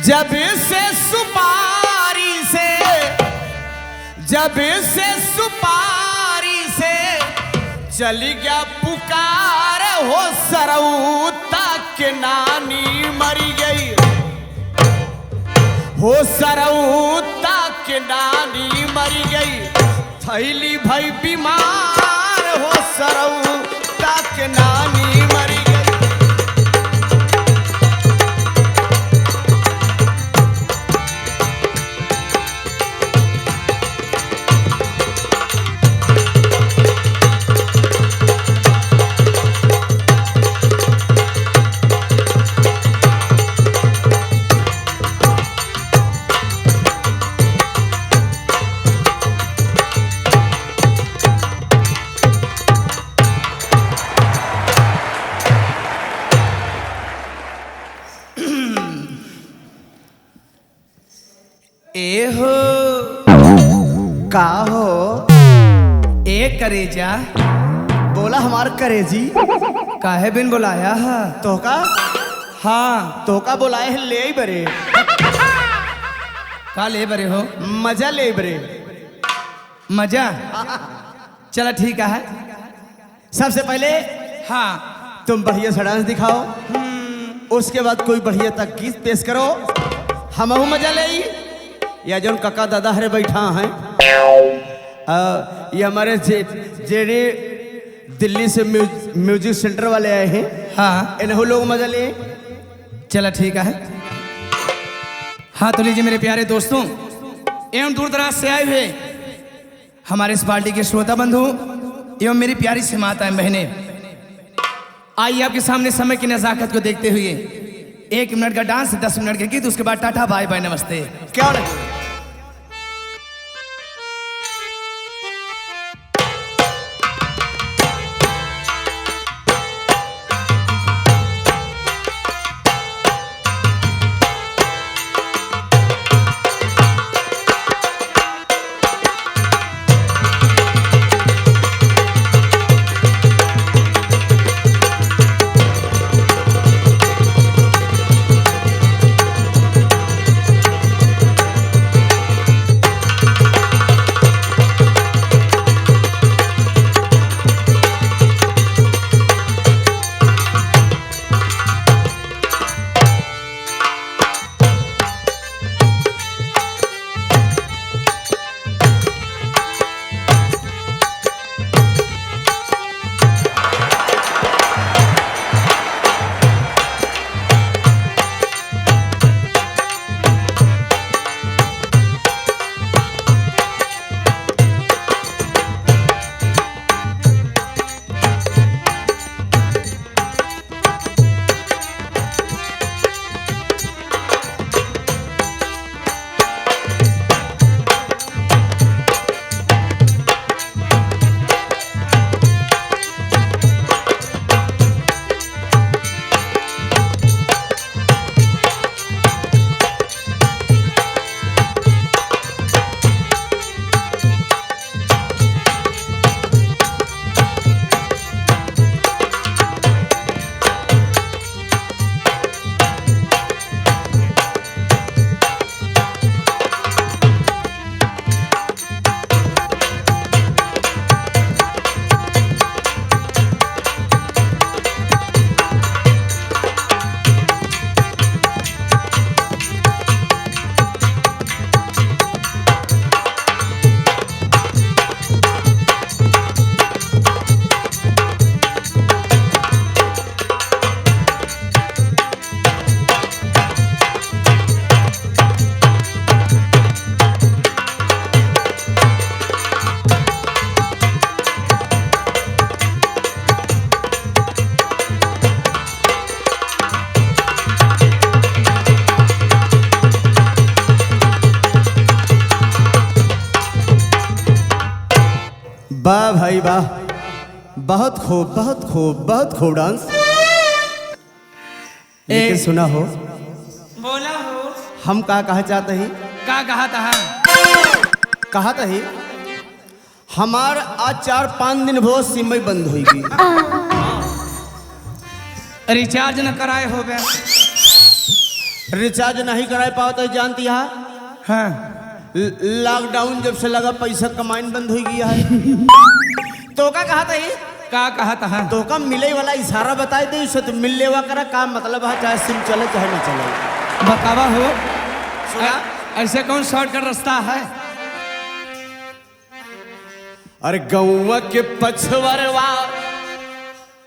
जब से सुपारी से जब से सुपारी से चली गया पुकार हो सरऊता के नानी मरी गई हो सरऊता के नानी मरी गई थैली भई बीमार हो सरऊता के नानी मरी गई। ए हो का हो ए करेजा बोला हमार करेजी काहे बिन बुलाया हा? तोका हाँ तोका बुलाए है ले बरे का ले बरे हो मजा ले बरे। मजा चला ठीक है। सबसे पहले हाँ तुम बढ़िया सा डांस दिखाओ उसके बाद कोई बढ़िया तक गीत पेश करो हमहू मजा ले या जो काका दादा हरे बैठा हैं ये हमारे जेडी दिल्ली से म्यूजिक सेंटर वाले आए हैं। हाँ इन्हों लोग मजा ले। चला ठीक है। हाँ तो लीजिए मेरे प्यारे दोस्तों एवं दूर दराज से आए हुए हमारे इस पार्टी के श्रोता बंधु एवं मेरी प्यारी सी माताएं बहनें, आइए आपके सामने समय की नजाकत को देखते हुए 1 मिनट का डांस 10 मिनट के गीत उसके बाद टाटा बाय बाय नमस्ते। क्या नहीं वाह भाई वाह बहुत खूब बहुत खूब बहुत खूब डांस। लेकिन सुना हो बोला हो हम का कहा चाहते ही का कहा था कहा था ही हमार आज 4-5 दिन भो सिम बंद होगी रिचार्ज न कराए हो गया रिचार्ज नहीं कराए पाओ तो जानती है हाँ लॉकडाउन जब से लगा पैसा कमाइन बंद हो गया है। तो का कहा था ये का कहा था तो का मिले वाला इशारा बताए दे उससे तो मिलने वा करा का मतलब है, चाहे सिम चले चाहे ना चले। बतावा हो सुना ऐसे कौन शॉर्टकट रास्ता है? अरे गौवा के पछवरवा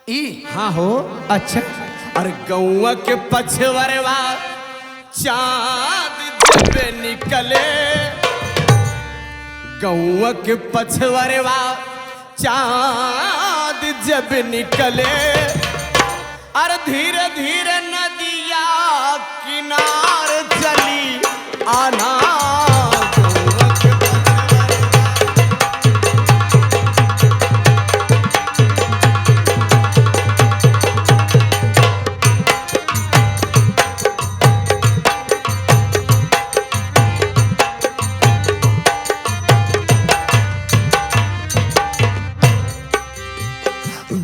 ई हाँ हो अच्छा अरे गौवा के पछवरवा चांद जब निकले, गौवा के पछवरवा चांद जब निकले, अरे धीरे धीरे नदिया किनार चली आना।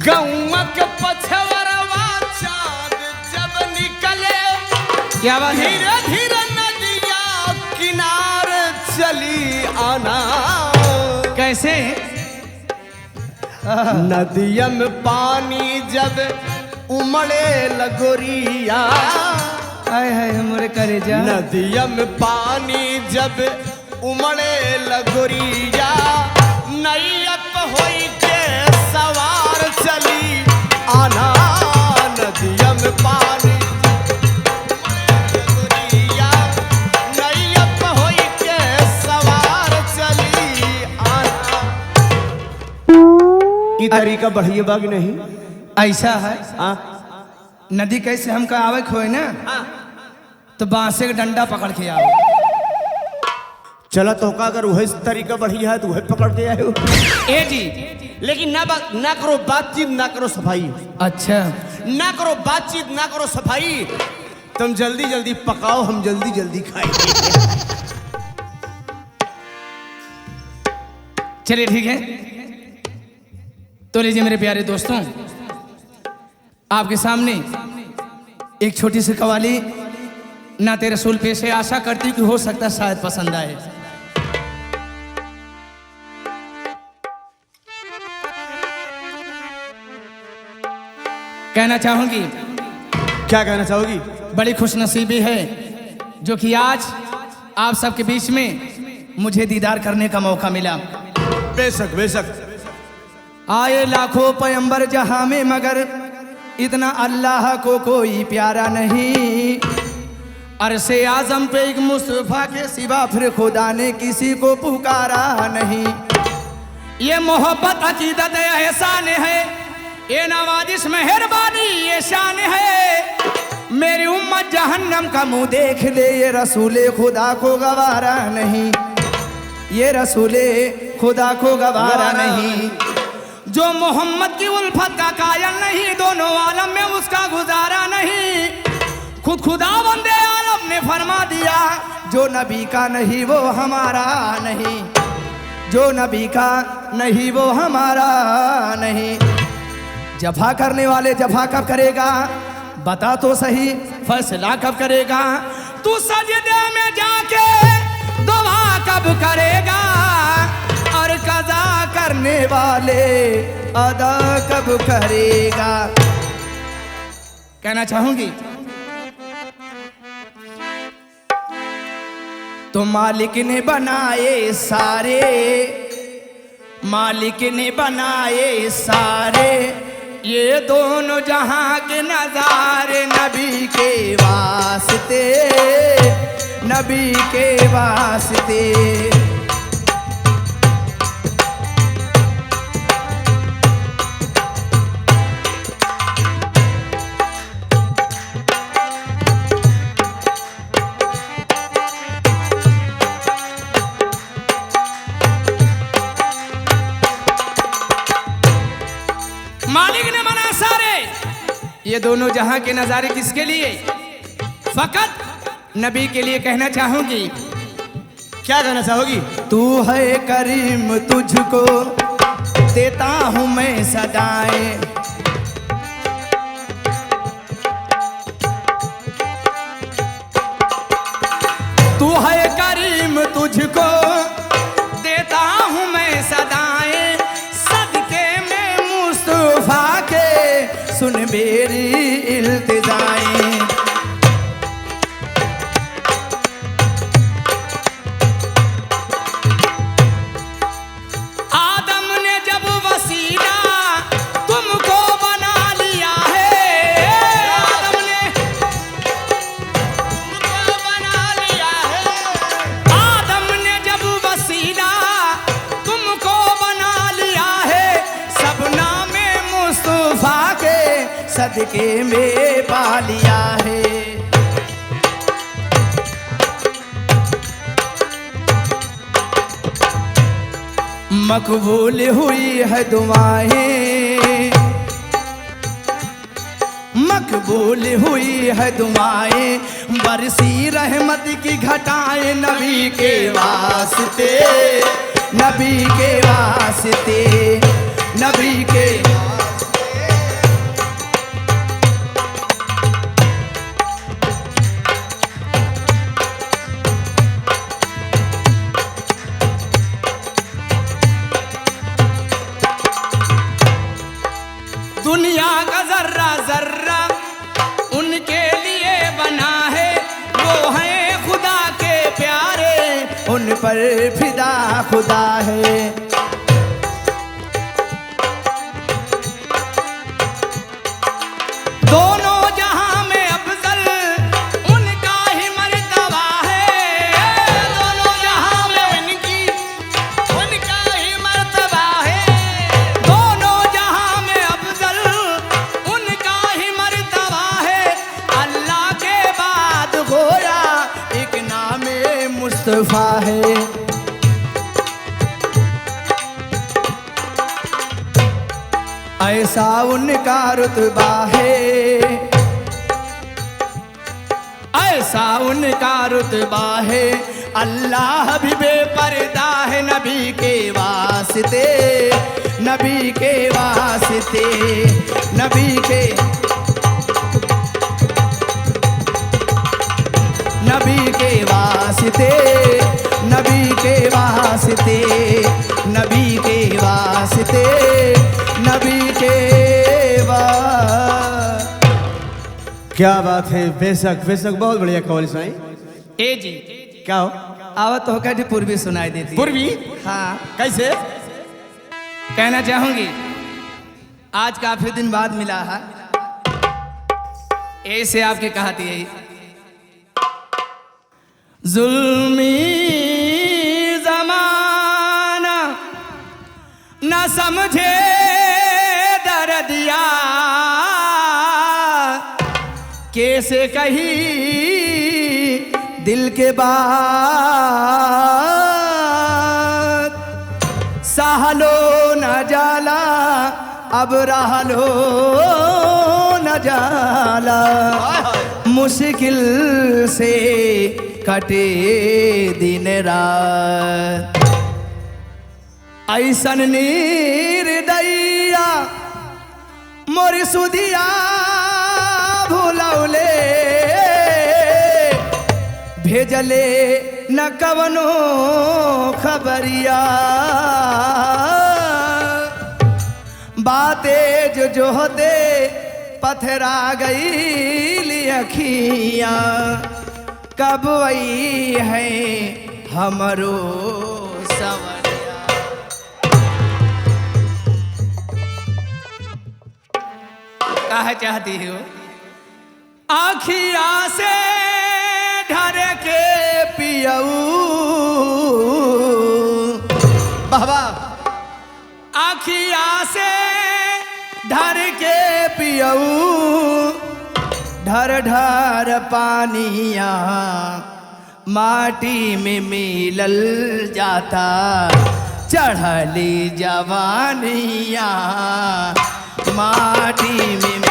गौवा के पछवरवा चांद जब निकले, क्या बात है? धीरे धीरे नदिया किनार चली आना। कैसे? नदिया में पानी जब उमड़े लगोरिया, हाय हाय मोरे कलेजा। नदिया में पानी जब उमड़े लगोरिया, नैयत होई के सवार चली आना। नदिया में पानी लगोरिया, नैयत होई के सवार चली आना। ई तरीका बढ़िया बाग नहीं ऐसा है हाँ नदी कैसे हमका आवे खोए ना हाँ। तो बांसे का डंडा पकड़ के आओ। चला तो का अगर वही तरीका बढ़िया है तो वही पकड़ के आए हो। ए जी लेकिन ना करो बातचीत ना करो सफाई, अच्छा ना करो बातचीत ना करो सफाई। तुम जल्दी जल्दी पकाओ हम जल्दी जल्दी खाएंगे। चलिए ठीक है तो लीजिए मेरे प्यारे दोस्तों आपके सामने एक छोटी सी कवाली नाते रसूल पेश है। आशा करती हूँ कि हो सकता है शायद पसंद आए। कहना चाहूंगी क्या कहना चाहोगी? बड़ी खुशनसीबी है जो कि आज आप सबके बीच में मुझे दीदार करने का मौका मिला। बेशक बेशक आए लाखों पैगंबर जहां में मगर इतना अल्लाह को कोई प्यारा नहीं। अरसे आजम पे एक मुस्तफा के सिवा फिर खुदा ने किसी को पुकारा नहीं। ये मोहब्बत अकीदत एहसान है, ये नवाजिश मेहरबानी ये शान है। मेरी उम्मत जहन्नम का मुंह देख ले, ये रसूले खुदा को गवारा नहीं, ये रसूले खुदा को गवारा नहीं। जो मोहम्मद की उल्फत का कायल नहीं, दोनों आलम में उसका गुजारा नहीं। खुद खुदा बंदे आलम ने फरमा दिया, जो नबी का नहीं वो हमारा नहीं, जो नबी का नहीं वो हमारा नहीं। जफा करने वाले जफा कब करेगा बता तो सही, फैसला कब करेगा? तू सजदे में जाके दुआ कब करेगा? और कज़ा करने वाले अदा कब करेगा? कहना चाहूंगी तो मालिक ने बनाए सारे, मालिक ने बनाए सारे, ये दोनों जहां के नजारे नबी के वास्ते, नबी के वास्ते। मालिक ने बना सारे, ये दोनों जहां के नजारे किसके लिए? फकत नबी के लिए। कहना चाहूंगी क्या कहना चाहोगी? तू है करीम तुझको देता हूं मैं सदाएं, तू है करीम तुझको देता हूँ मैं सदाएं, सदके में मुस्तफा के सुन मेरी इल्तिजाएं। आदम ने जब वसीला तुमको बना लिया है, आदम ने तुमको बना लिया है, आदम ने जब वसीला तुमको बना लिया है, सब नामे मुस्तफा के सदके में पा लिया है। मकबूल हुई है दुआएं, मकबूल हुई है दुआएं, बरसी रहमत की घटाएं नबी के वास्ते, नबी के वास्ते, नबी के दुनिया का जर्रा जर्रा उनके लिए बना है, वो हैं खुदा के प्यारे, उन पर फिदा खुदा है। दोनों जहां में अफजल उनका ही मर्तबा है, दोनों जहां में उनका ही मर्तबा है, दोनों जहां में अफजल उनका ही मर्तबा है। अल्लाह के बाद गोया एक नामे मुस्तफा है। ऐसा उनका रुतबा है, ऐसा उनका रुतबा है, अल्लाह भी बेपर्दा है नबी के वास्ते, नबी के वास्ते, नबी के, नबी के वास्ते, नबी के वास्ते, नबी के वास्ते, नबी के क्या बात है, बेशक बेशक, बहुत बढ़िया कव्वाली सुनाई। ए जी क्या हो? आवत तो होकर पूर्वी सुनाई देती है। पूर्वी? हाँ, कैसे? कहना चाहूंगी आज काफी दिन बाद मिला है, ऐसे आपके कहती है, जुल्मी जमाना न समझे दर्दिया, कैसे कही दिल के बात, सहलो न जाला अब रहलो न जाला, मुश्किल से कटे दिन रात, ऐसन निर्दयिया मोर सुदिया भूलौले, भेजले न कवनो खबरिया, बातें जो होते पथरा गई अखियाँ, कब आई है हमरो सवरिया। कहा चाहती हो? आखिया से ढर के पियऊ, बाबा, आखिया से ढर के पियऊ, ढर ढर पानिया माटी में मिलल जाता, चढ़ली जवानिया माटी में मिल।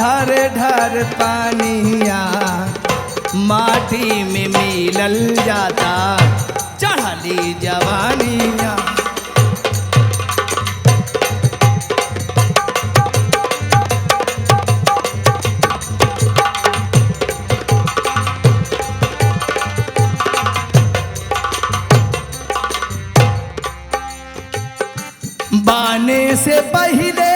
ढर ढर पानिया माटी में मिलल जाता चढ़ली जवानिया। बाने से पहले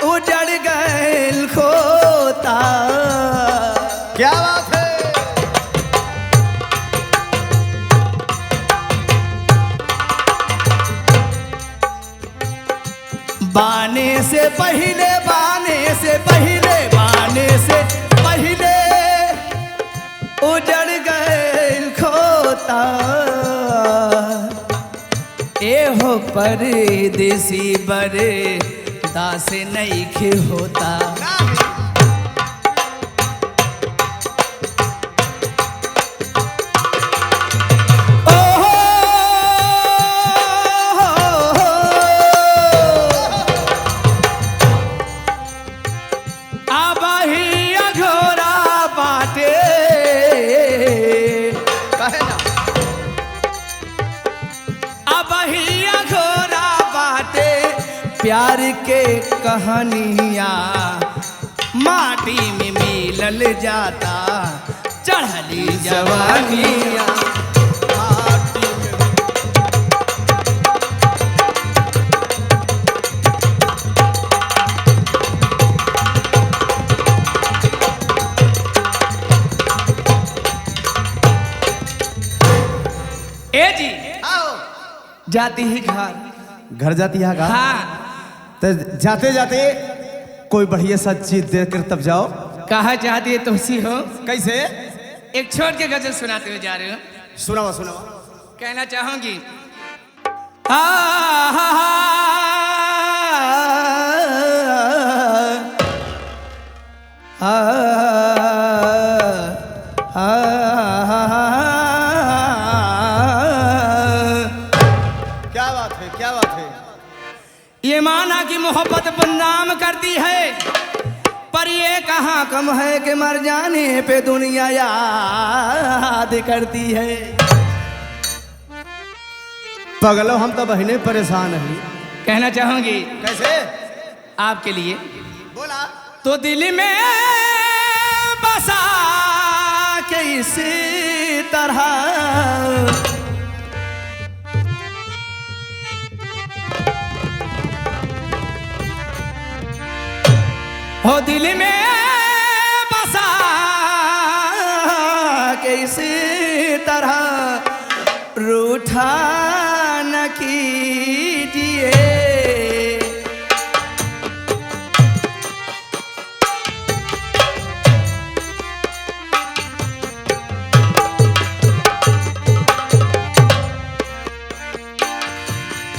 उजड़ गए खोता। क्या बात है। बाने से पहले बाने से पहले बाने से पहले उजड़ गए खोता। एहो परदेसी बरे दास नहीं खे होता। अब ही अघोरा बाटे कहे ना। अब ही अघोरा बाटे प्यार के कहानियाँ माटी में मिलल जाता चढ़ली जवानियाँ। माटी में ए जी आओ। जाती ही घर। घर जाती है का? हाँ तो जाते जाते कोई बढ़िया सा चीज देख कर तब जाओ। कहा चाहती है तुमसी हो। कैसे? एक छोट के गजल सुनाते हुए जा रहे हो। सुनाओ सुनाओ। कहना चाहूंगी आ, हा, हा, आ, आ, क्या बात है, क्या बात है। ये माना कि मोहब्बत बदनाम करती है, पर ये कहाँ कम है कि मर जाने पे दुनिया याद करती है। पगलो हम तो बहने परेशान है। कहना चाहूंगी कैसे? आपके लिए बोला। तो दिल में बसा के इसी तरह हो, दिल में बसा के इसी तरह रूठा न कीजिए।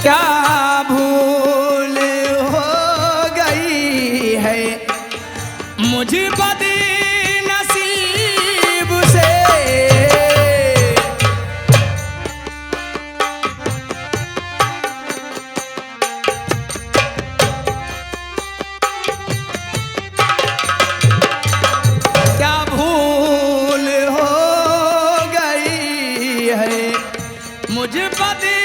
क्या भूल हो गई है मुझे बदी नसीब से। क्या भूल हो गई है मुझे बदी